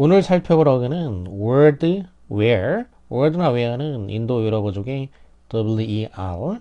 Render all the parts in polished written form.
오늘 살펴볼 어근은 word, where. word나 where는 인도 유럽어족의 WER.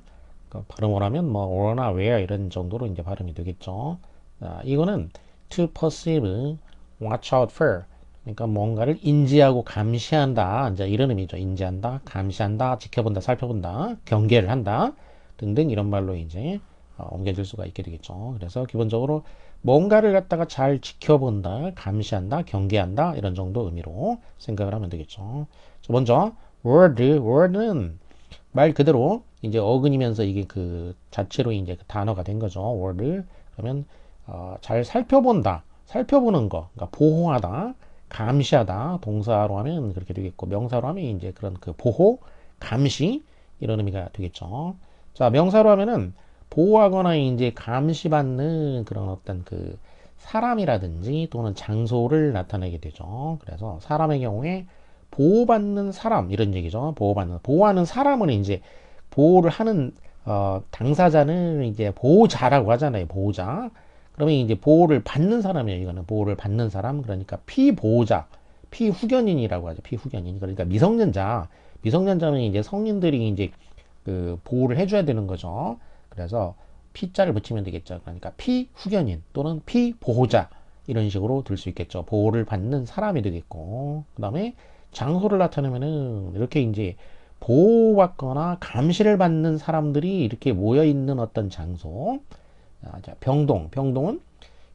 발음을 하면 뭐 or나 where 이런 정도로 이제 발음이 되겠죠. 자, 이거는 to perceive, watch out for. 그러니까 뭔가를 인지하고 감시한다. 이제 이런 의미죠. 인지한다, 감시한다, 지켜본다, 살펴본다, 경계를 한다 등등 이런 말로 이제 옮겨질 수가 있게 되겠죠. 그래서 기본적으로 뭔가를 갖다가 잘 지켜본다, 감시한다, 경계한다 이런 정도 의미로 생각을 하면 되겠죠. 먼저 word는 말 그대로 이제 어근이면서 이게 그 자체로 이제 그 단어가 된 거죠. word. 그러면 잘 살펴본다, 살펴보는 거, 그러니까 보호하다, 감시하다. 동사로 하면 그렇게 되겠고 명사로 하면 이제 그런 그 보호, 감시 이런 의미가 되겠죠. 자, 명사로 하면은 보호하거나 이제 감시받는 그런 어떤 그 사람이라든지 또는 장소를 나타내게 되죠. 그래서 사람의 경우에 보호받는 사람 이런 얘기죠. 보호하는 사람은 이제 보호를 하는 당사자는 이제 보호자라고 하잖아요. 보호자. 그러면 이제 보호를 받는 사람이에요. 이거는 보호를 받는 사람. 그러니까 피보호자, 피후견인이라고 하죠. 피후견인. 그러니까 미성년자는 이제 성인들이 이제 그 보호를 해줘야 되는 거죠. 그래서 피자를 붙이면 되겠죠. 그러니까 피후견인 또는 피보호자 이런 식으로 들 수 있겠죠. 보호를 받는 사람이 되겠고, 그 다음에 장소를 나타내면은 이렇게 이제 보호받거나 감시를 받는 사람들이 이렇게 모여 있는 어떤 장소. 자, 병동은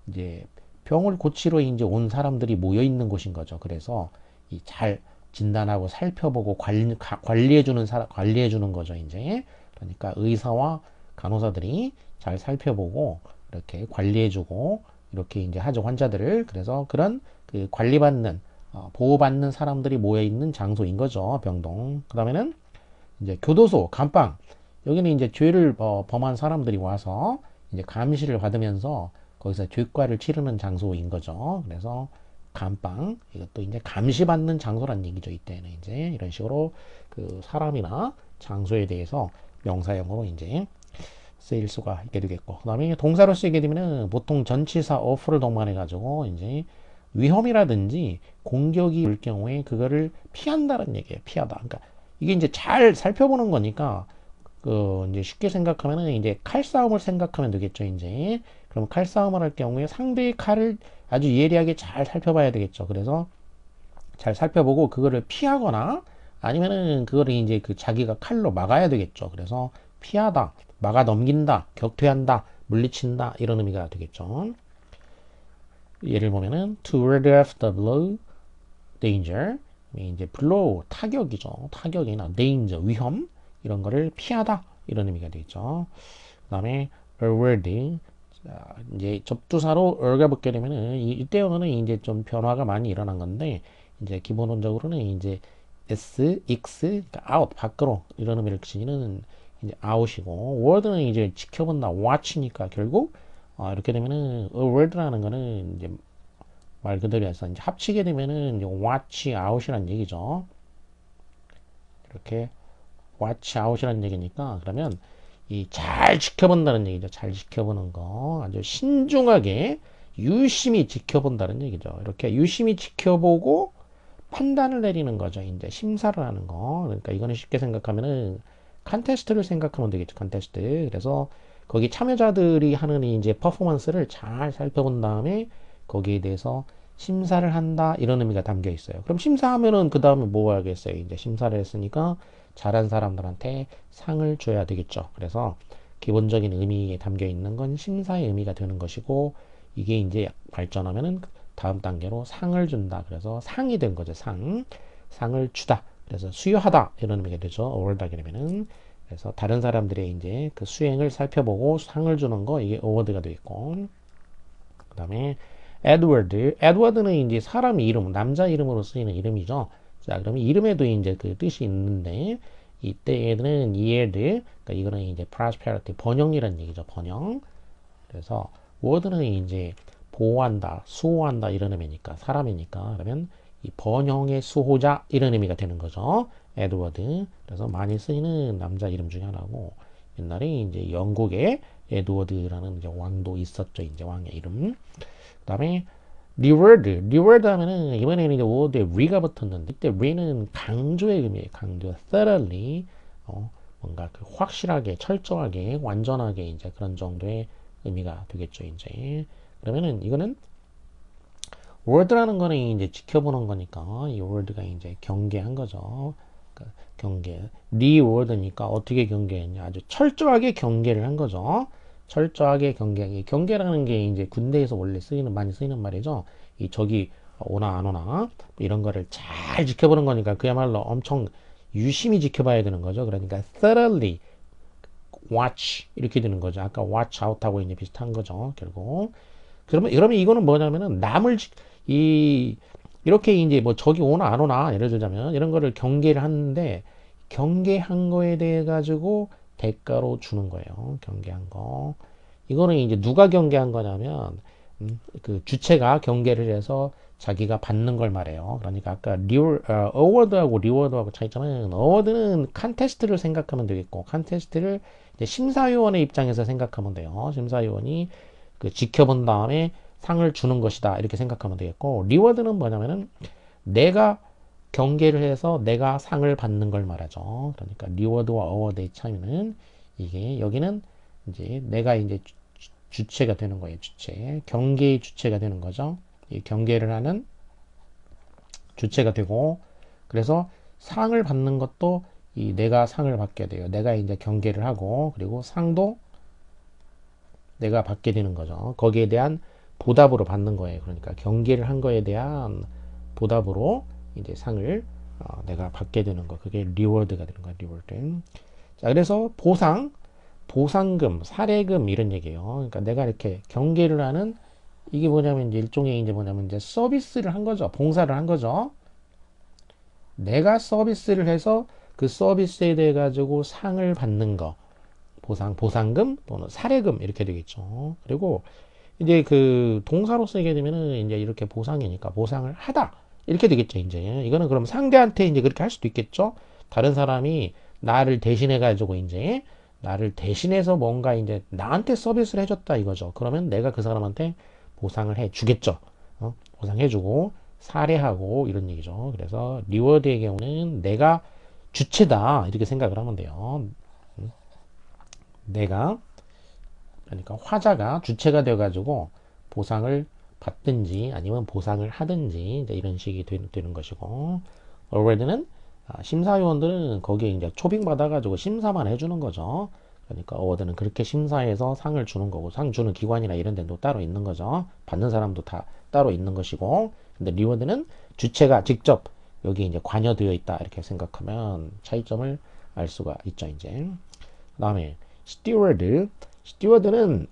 이제 병을 고치러 이제 온 사람들이 모여 있는 곳인 거죠. 그래서 이 잘 진단하고 살펴보고 관리해 주는 거죠. 이제 그러니까 의사와 간호사들이 잘 살펴보고 이렇게 관리해 주고 이렇게 이제 하죠. 환자들을. 그래서 그런 그 관리받는 보호받는 사람들이 모여 있는 장소인 거죠. 병동. 그다음에는 이제 교도소, 감방. 여기는 이제 죄를 범한 사람들이 와서 이제 감시를 받으면서 거기서 죄과를 치르는 장소인 거죠. 그래서 감방, 이것도 이제 감시받는 장소란 얘기죠. 이때는 이제 이런 식으로 그 사람이나 장소에 대해서 명사형으로 이제 쓰일 수가 있게 되겠고, 그 다음에 동사로 쓰이게 되면은 보통 전치사 of를 동반해 가지고 이제 위험이라든지 공격이 올 경우에 그거를 피한다는 얘기예요. 피하다. 그러니까 이게 이제 잘 살펴보는 거니까 그 이제 쉽게 생각하면은 이제 칼싸움을 생각하면 되겠죠. 이제 그럼 칼싸움을 할 경우에 상대의 칼을 아주 예리하게 잘 살펴봐야 되겠죠. 그래서 잘 살펴보고 그거를 피하거나 아니면은 그거를 이제 그 자기가 칼로 막아야 되겠죠. 그래서 피하다, 막아 넘긴다, 격퇴한다, 물리친다 이런 의미가 되겠죠. 예를 보면은 to ward off the blow, danger. 이제 blow 타격이죠. 타격이나 danger 위험 이런 거를 피하다 이런 의미가 되겠죠. 그다음에 award. 자, 이제 접두사로 or가 붙게 되면은 이때어는 이제 좀 변화가 많이 일어난 건데 이제 기본적으로는 이제 s, x, 그러니까 out 밖으로 이런 의미를 지니는 이제 out이고 word는 이제 지켜본다 watch니까 결국 이렇게 되면은 word라는 거는 이제 말 그대로 해서 이제 합치게 되면은 이제 watch out이란 얘기죠. 이렇게 watch out이란 얘기니까 그러면 이 잘 지켜본다는 얘기죠. 잘 지켜보는 거 아주 신중하게 유심히 지켜본다는 얘기죠. 이렇게 유심히 지켜보고 판단을 내리는 거죠. 이제 심사를 하는 거. 그러니까 이거는 쉽게 생각하면은 컨테스트를 생각하면 되겠죠. 컨테스트. 그래서 거기 참여자들이 하는 이제 퍼포먼스를 잘 살펴본 다음에 거기에 대해서 심사를 한다 이런 의미가 담겨 있어요. 그럼 심사하면은 그 다음에 뭐 하겠어요? 이제 심사를 했으니까 잘한 사람들한테 상을 줘야 되겠죠. 그래서 기본적인 의미에 담겨 있는 건 심사의 의미가 되는 것이고 이게 이제 발전하면은 다음 단계로 상을 준다. 그래서 상이 된 거죠. 상을 주다. 그래서 수여하다 이런 의미가 되죠. 어워드하게 되면은 그래서 다른 사람들의 이제 그 수행을 살펴보고 상을 주는 거 이게 어워드가 되겠고, 그다음에 에드워드는 이제 사람 이름, 남자 이름으로 쓰이는 이름이죠. 자, 그러면 이름에도 이제 그 뜻이 있는데 이때에는 year'd, 그러니까 이거는 이제 prosperity 번영이라는 얘기죠. 번영. 그래서 워드는 이제 보호한다, 수호한다 이런 의미니까 사람이니까 그러면 이 번영의 수호자 이런 의미가 되는 거죠. 에드워드. 그래서 많이 쓰이는 남자 이름 중에 하나고 옛날에 이제 영국에 에드워드라는 이제 왕도 있었죠. 이제 왕의 이름. 그다음에 reward 하면은 이번에는 이제 word에 re가 붙었는데 이때 re는 강조의 의미예요. 강조. thoroughly 뭔가 그 확실하게, 철저하게, 완전하게 이제 그런 정도의 의미가 되겠죠. 이제 그러면은 이거는 word라는 거는 이제 지켜보는 거니까 이 word가 이제 경계한 거죠. 그러니까 경계. reward니까 어떻게 경계했냐? 아주 철저하게 경계를 한 거죠. 철저하게 경계하기. 경계라는 게 이제 군대에서 원래 많이 쓰이는 말이죠. 이 적이 오나 안 오나 이런 거를 잘 지켜보는 거니까 그야말로 엄청 유심히 지켜봐야 되는 거죠. 그러니까 thoroughly watch 이렇게 되는 거죠. 아까 watch out하고 이제 비슷한 거죠. 결국. 그러면 이거는 뭐냐면은 이 이렇게 이제 뭐 적이 오나 안 오나 예를 들자면 이런 거를 경계를 하는데 경계한 거에 대해 가지고 대가로 주는 거예요. 경계한 거. 이거는 이제 누가 경계한 거냐면 그 주체가 경계를 해서 자기가 받는 걸 말해요. 그러니까 아까 어워드하고 리워드하고 차이점은 어워드는 컨테스트를 생각하면 되겠고 컨테스트를 이제 심사위원의 입장에서 생각하면 돼요. 심사위원이 그 지켜본 다음에 상을 주는 것이다 이렇게 생각하면 되겠고 리워드는 뭐냐면은 내가 경계를 해서 내가 상을 받는 걸 말하죠. 그러니까 리워드와 어워드의 차이는 이게 여기는 이제 내가 이제 주체가 되는 거예요. 주체. 경계의 주체가 되는 거죠. 이 경계를 하는 주체가 되고 그래서 상을 받는 것도 이 내가 상을 받게 돼요. 내가 이제 경계를 하고 그리고 상도 내가 받게 되는 거죠. 거기에 대한 보답으로 받는 거예요. 그러니까 경계를 한 거에 대한 보답으로 이제 상을 내가 받게 되는 거. 그게 리워드가 되는 거야. 리워드. 자, 그래서 보상금, 사례금 이런 얘기예요. 그러니까 내가 이렇게 경계를 하는 이게 뭐냐면 이제 일종의 이제 뭐냐면 이제 서비스를 한 거죠. 봉사를 한 거죠. 내가 서비스를 해서 그 서비스에 대해 가지고 상을 받는 거. 보상금 또는 사례금 이렇게 되겠죠. 그리고 이제 그 동사로 쓰게 되면은 이제 이렇게 보상이니까 보상을 하다 이렇게 되겠죠. 이제 이거는 그럼 상대한테 이제 그렇게 할 수도 있겠죠. 다른 사람이 나를 대신해 가지고 이제 나를 대신해서 뭔가 이제 나한테 서비스를 해줬다 이거죠. 그러면 내가 그 사람한테 보상을 해 주겠죠. 보상해 주고 사례하고 이런 얘기죠. 그래서 리워드의 경우는 내가 주체다 이렇게 생각을 하면 돼요. 내가 그러니까 화자가 주체가 되어가지고 보상을 받든지 아니면 보상을 하든지 이제 이런 식이 되는 것이고 already는 심사위원들은 거기에 이제 초빙 받아가지고 심사만 해주는 거죠. 그러니까 어워드는 그렇게 심사해서 상을 주는 거고 상 주는 기관이나 이런 데도 따로 있는 거죠. 받는 사람도 다 따로 있는 것이고 근데 리워드는 주체가 직접 여기 이제 관여되어 있다 이렇게 생각하면 차이점을 알 수가 있죠. 이제 그 다음에 스튜어드는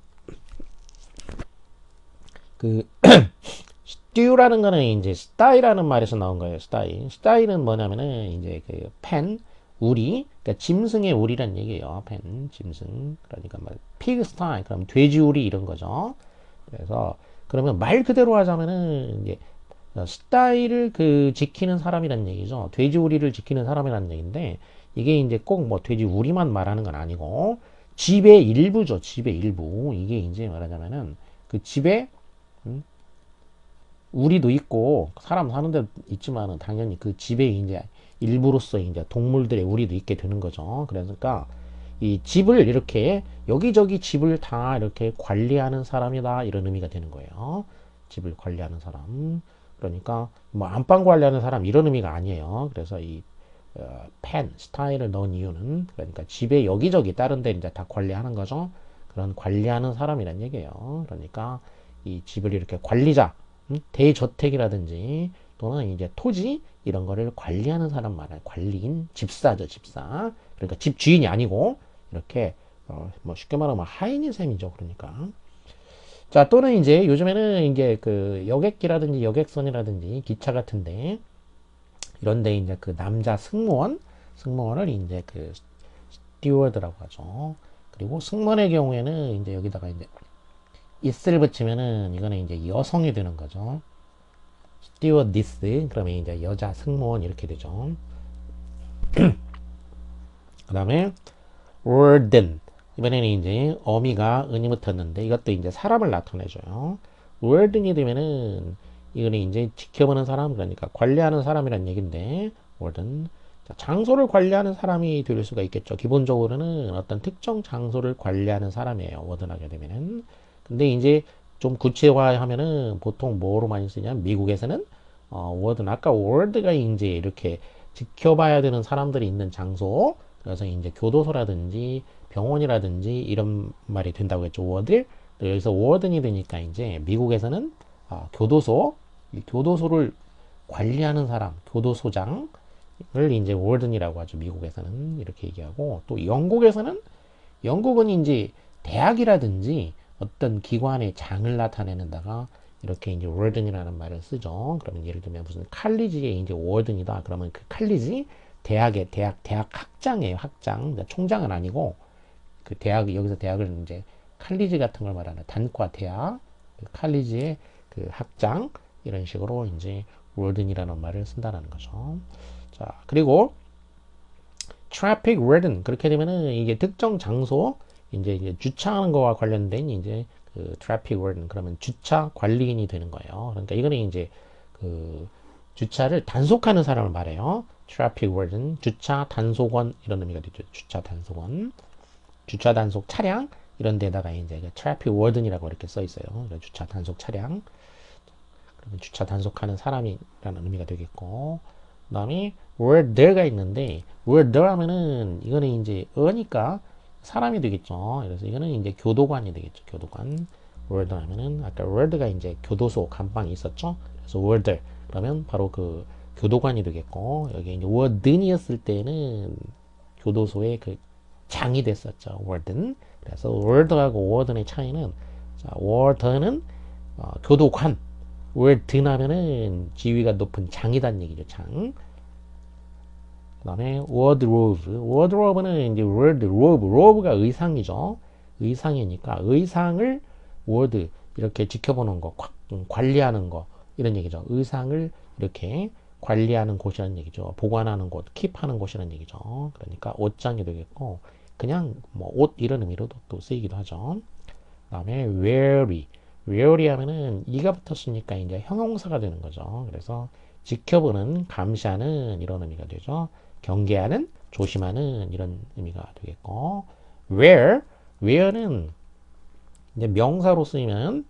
그 스튜라는 거는 이제 스타이라는 말에서 나온 거예요. 스타일은 뭐냐면은 이제 그 펜, 우리, 그러니까 짐승의 우리란 얘기예요. 펜, 짐승. 그러니까 뭐 피그 스타일, 그럼 돼지우리 이런 거죠. 그래서 그러면 말 그대로 하자면은 이제 스타일을 그 지키는 사람이란 얘기죠. 돼지우리를 지키는 사람이란 얘기인데 이게 이제 꼭 뭐 돼지우리만 말하는 건 아니고 집의 일부죠. 집의 일부. 이게 이제 말하자면은 그 집에 우리도 있고 사람 사는 데 있지만은 당연히 그 집에 이제 일부로서 이제 동물들의 우리도 있게 되는 거죠. 그러니까 이 집을 이렇게 여기저기 집을 다 이렇게 관리하는 사람이다 이런 의미가 되는 거예요. 집을 관리하는 사람. 그러니까 뭐 안방 관리하는 사람 이런 의미가 아니에요. 그래서 이 펜 스타일을 넣은 이유는 그러니까 집에 여기저기 다른 데 이제 다 관리하는 거죠. 그런 관리하는 사람이란 얘기예요. 그러니까 이 집을 이렇게 관리자, 대저택이라든지 또는 이제 토지 이런 거를 관리하는 사람 말아요. 관리인, 집사죠, 집사. 그러니까 집 주인이 아니고 이렇게 뭐 쉽게 말하면 하인인 셈이죠. 그러니까 자 또는 이제 요즘에는 이제 그 여객기라든지 여객선이라든지 기차 같은데 이런데 이제 그 남자 승무원을 이제 그 스튜어드라고 하죠. 그리고 승무원의 경우에는 이제 여기다가 이제 is를 붙이면은 이거는 이제 여성이 되는 거죠. 스튜어디스 그러면 이제 여자 승무원 이렇게 되죠. 그 다음에 warden 이번에는 이제 어미가 은이 붙었는데 이것도 이제 사람을 나타내줘요. warden이 되면은 이거는 이제 지켜보는 사람, 그러니까 관리하는 사람이란 얘긴데, warden. 자, 장소를 관리하는 사람이 될 수가 있겠죠. 기본적으로는 어떤 특정 장소를 관리하는 사람이에요. 워든 하게 되면은. 근데 이제 좀 구체화하면은 보통 뭐로 많이 쓰냐면 미국에서는 워든 아까 워드가 이제 이렇게 지켜봐야 되는 사람들이 있는 장소, 그래서 이제 교도소라든지 병원이라든지 이런 말이 된다고 했죠. 워드. 여기서 워든이 되니까 이제 미국에서는 교도소, 이 교도소를 관리하는 사람, 교도소장을 이제 워든이라고 하죠. 미국에서는 이렇게 얘기하고, 또 영국은 이제 대학이라든지 어떤 기관의 장을 나타내는 다가 이렇게 이제 워든이라는 말을 쓰죠. 그러면 예를 들면 무슨 칼리지에 이제 워든이다. 그러면 그 칼리지 대학의 대학 학장이에요. 학장. 총장은 아니고 그 대학 여기서 대학을 이제 칼리지 같은 걸 말하는 단과 대학, 그 칼리지의 그 학장 이런 식으로 이제 워든이라는 말을 쓴다는 거죠. 자, 그리고 traffic warden 그렇게 되면은 이게 특정 장소 이제 주차하는 거와 관련된 이제 그 traffic warden 그러면 주차 관리인이 되는 거예요. 그러니까 이거는 이제 그 주차를 단속하는 사람을 말해요. traffic warden 주차 단속원 이런 의미가 되죠. 주차 단속원, 주차 단속 차량 이런 데다가 이제 traffic warden이라고 이렇게 써 있어요. 그러니까 주차 단속 차량. 그러면 주차 단속하는 사람이라는 의미가 되겠고, 그 다음에 were there가 있는데 were there 하면은 이거는 이제 어니까 사람이 되겠죠. 그래서 이거는 이제 교도관이 되겠죠. 교도관. were there 하면은 아까 word가 이제 교도소 감방이 있었죠. 그래서 were there 그러면 바로 그 교도관이 되겠고, 여기 이제 warden이었을 때는 교도소의 그 장이 됐었죠. warden. 그래서 warden하고 warden의 차이는, 자, warden은 교도관, warden 하면은 지위가 높은 장이란 얘기죠. 장. 그 다음에 wardrobe. wardrobe는 이제 robe가 의상이죠. 의상이니까 의상을 ward 이렇게 지켜보는 거, 관리하는 거 이런 얘기죠. 의상을 이렇게 관리하는 곳이라는 얘기죠. 보관하는 곳, 킵하는 곳이라는 얘기죠. 그러니까 옷장이 되겠고, 그냥 뭐 옷 이런 의미로도 또 쓰이기도 하죠. 그 다음에 wary 하면은 이가 붙었으니까 이제 형용사가 되는 거죠. 그래서 지켜보는, 감시하는 이런 의미가 되죠. 경계하는, 조심하는 이런 의미가 되겠고, where는 이제 명사로 쓰이면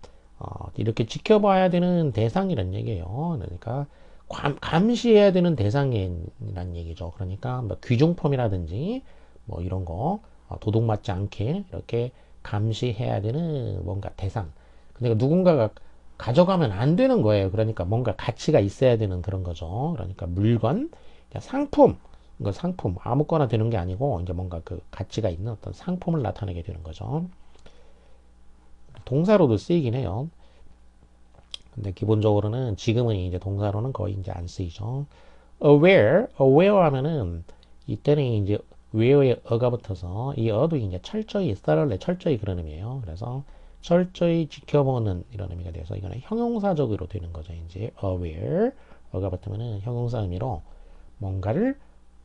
이렇게 지켜봐야 되는 대상이란 얘기예요. 그러니까 감시해야 되는 대상이란 얘기죠. 그러니까 뭐 귀중품이라든지 뭐 이런 거 도둑맞지 않게 이렇게 감시해야 되는 뭔가 대상. 그러니까 누군가가 가져가면 안 되는 거예요. 그러니까 뭔가 가치가 있어야 되는 그런 거죠. 그러니까 물건, 상품, 이거 상품 아무거나 되는 게 아니고 이제 뭔가 그 가치가 있는 어떤 상품을 나타내게 되는 거죠. 동사로도 쓰이긴 해요. 근데 기본적으로는 지금은 이제 동사로는 거의 이제 안 쓰이죠. aware 하면은 이때는 이제 where에 어가 붙어서 이 어도 이제 철저히 철저히 그런 의미예요. 그래서 철저히 지켜보는 이런 의미가 돼서 이거는 형용사적으로 되는 거죠. 이제 aware 어가 붙으면은 형용사 의미로 뭔가를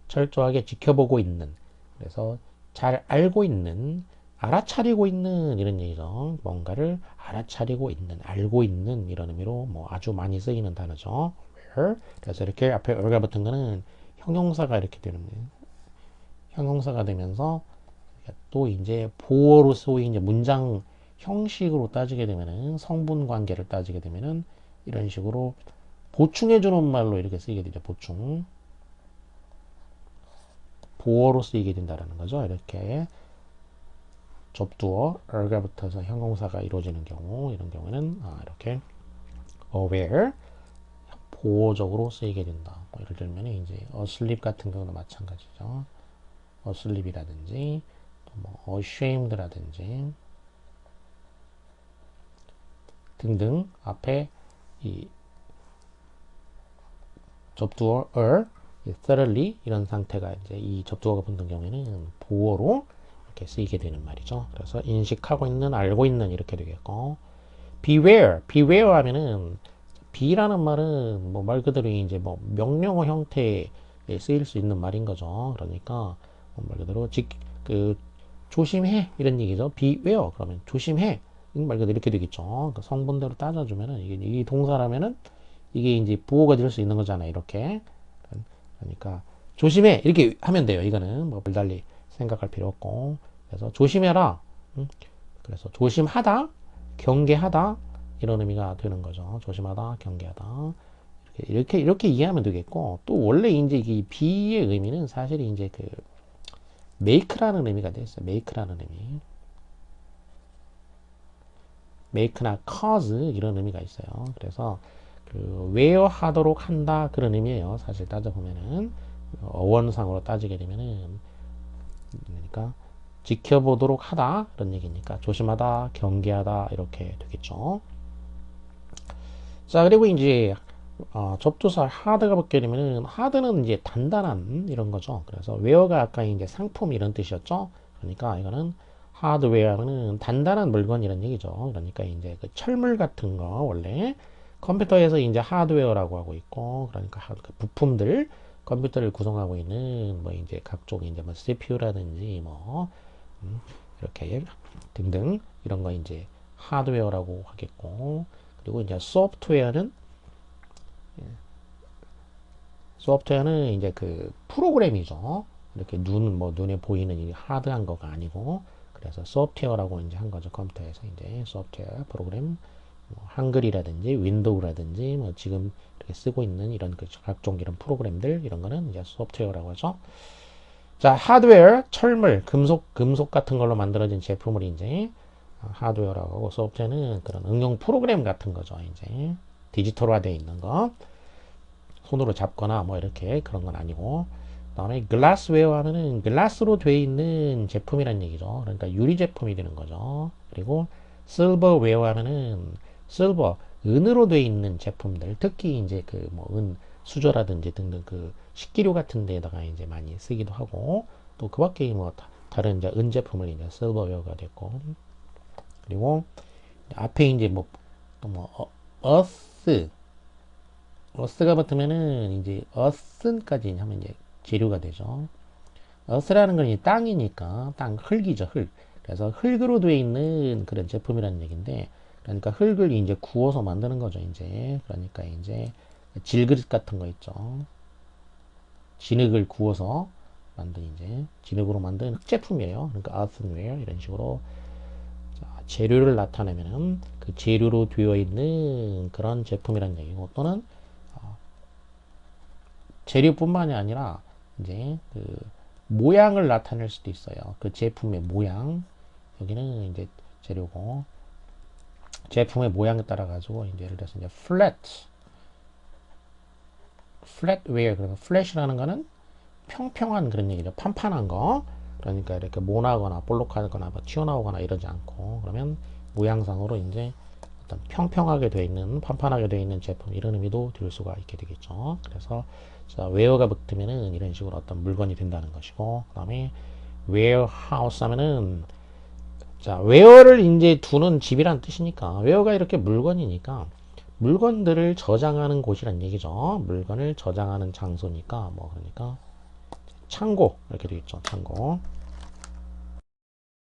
철저하게 지켜보고 있는, 그래서 잘 알고 있는, 알아차리고 있는 이런 얘기죠. 뭔가를 알아차리고 있는, 알고 있는 이런 의미로 뭐 아주 많이 쓰이는 단어죠. where. 그래서 이렇게 앞에 어가 붙은 거는 형용사가 이렇게 되는 거예요. 형용사가 되면서 또 이제 보어로 소위 이제 문장 형식으로 따지게 되면은 성분 관계를 따지게 되면은 이런 식으로 보충해 주는 말로 이렇게 쓰이게 되죠. 보충. 보어로 쓰이게 된다라는 거죠. 이렇게 접두어 어가 붙어서 형용사가 이루어지는 경우, 이런 경우는 이렇게 aware 보호적으로 쓰이게 된다. 뭐 예를 들면 이제 asleep 같은 경우도 마찬가지죠. asleep이라든지 뭐 ashamed라든지 등등 앞에 이 접두어 thoroughly 이런 상태가 이제 이 접두어가 붙는 경우에는 보어로 이렇게 쓰이게 되는 말이죠. 그래서 인식하고 있는, 알고 있는 이렇게 되겠고, beware 하면은 be라는 말은 뭐 말 그대로 이제 뭐 명령어 형태에 쓰일 수 있는 말인 거죠. 그러니까 말 그대로 그 조심해 이런 얘기죠. beware 그러면 조심해 말 그대로 이렇게 되겠죠. 그 성분대로 따져주면은 이게 이 동사라면은 이게 이제 부호가 될 수 있는 거잖아요. 이렇게. 그러니까 조심해 이렇게 하면 돼요. 이거는 뭐 별달리 생각할 필요 없고. 그래서 조심해라. 그래서 조심하다, 경계하다 이런 의미가 되는 거죠. 조심하다, 경계하다. 이렇게 이해하면 되겠고, 또 원래 이제 이 be의 의미는 사실 이제 그 make라는 의미가 됐어요. make라는 의미. make나 cause 이런 의미가 있어요. 그래서 그 웨어하도록 한다 그런 의미예요. 사실 따져보면은 어원상으로 따지게 되면은 그러니까 지켜보도록 하다 그런 얘기니까 조심하다, 경계하다 이렇게 되겠죠. 자, 그리고 이제 접두사 hard가 붙게 되면은 hard는 이제 단단한 이런 거죠. 그래서 웨어가 아까 이제 상품 이런 뜻이었죠. 그러니까 이거는 하드웨어는 단단한 물건 이런 얘기죠. 그러니까 이제 그 철물 같은 거 원래 컴퓨터에서 이제 하드웨어라고 하고 있고, 그러니까 그 부품들 컴퓨터를 구성하고 있는 뭐 이제 각종 이제 뭐 CPU라든지 뭐 이렇게 등등 이런 거 이제 하드웨어라고 하겠고, 그리고 이제 소프트웨어는 이제 그 프로그램이죠. 이렇게 뭐 눈에 보이는 이 하드한 거가 아니고, 그래서 소프트웨어라고 이제 한 거죠. 컴퓨터에서 이제 소프트웨어 프로그램, 뭐 한글이라든지 윈도우라든지 뭐 지금 이렇게 쓰고 있는 이런 그 각종 이런 프로그램들 이런 거는 이제 소프트웨어라고 하죠. 자, 하드웨어, 철물, 금속 같은 걸로 만들어진 제품을 이제 하드웨어라고 하고, 소프트웨어는 그런 응용 프로그램 같은 거죠. 이제 디지털화 되어 있는 거. 손으로 잡거나 뭐 이렇게 그런 건 아니고, 그다음에 글라스웨어 하면은 글라스로 되어 있는 제품이란 얘기죠. 그러니까 유리 제품이 되는 거죠. 그리고 실버웨어 하면은 실버 은으로 되어 있는 제품들, 특히 이제 그 뭐 은 수저라든지 등등 그 식기류 같은 데다가 이제 많이 쓰기도 하고, 또 그 밖에 뭐 다른 이제 은 제품을 이제 실버웨어가 됐고, 그리고 앞에 이제 뭐 또 뭐 어스 어스가 붙으면은 이제 어슨까지 하면 이제 재료가 되죠. 어스라는 건 이제 땅이니까 땅 흙이죠, 흙. 그래서 흙으로 되어 있는 그런 제품이라는 얘기인데, 그러니까 흙을 이제 구워서 만드는 거죠, 이제. 그러니까 이제 질그릇 같은 거 있죠. 진흙을 구워서 만든 이제 진흙으로 만든 흙 제품이에요. 그러니까 earthenware 이런 식으로 재료를 나타내면은 그 재료로 되어 있는 그런 제품이라는 얘기고, 또는 재료뿐만이 아니라 이제 그 모양을 나타낼 수도 있어요. 그 제품의 모양. 여기는 이제 재료고, 제품의 모양에 따라 가지고 이제 예를 들어서 이제 flatware, 그러면 flat이라는 거는 평평한 그런 얘기죠. 판판한 거. 그러니까 이렇게 모나거나 볼록하거나 뭐 튀어나오거나 이러지 않고, 그러면 모양상으로 이제 어떤 평평하게 되어 있는, 판판하게 되어 있는 제품 이런 의미도 들 수가 있게 되겠죠. 그래서 자, 웨어가 붙으면은 이런 식으로 어떤 물건이 된다는 것이고, 그다음에 warehouse 하면은 자, 웨어를 이제 두는 집이란 뜻이니까, 웨어가 이렇게 물건이니까 물건들을 저장하는 곳이란 얘기죠. 물건을 저장하는 장소니까 뭐 그러니까 창고 이렇게 되겠죠. 창고.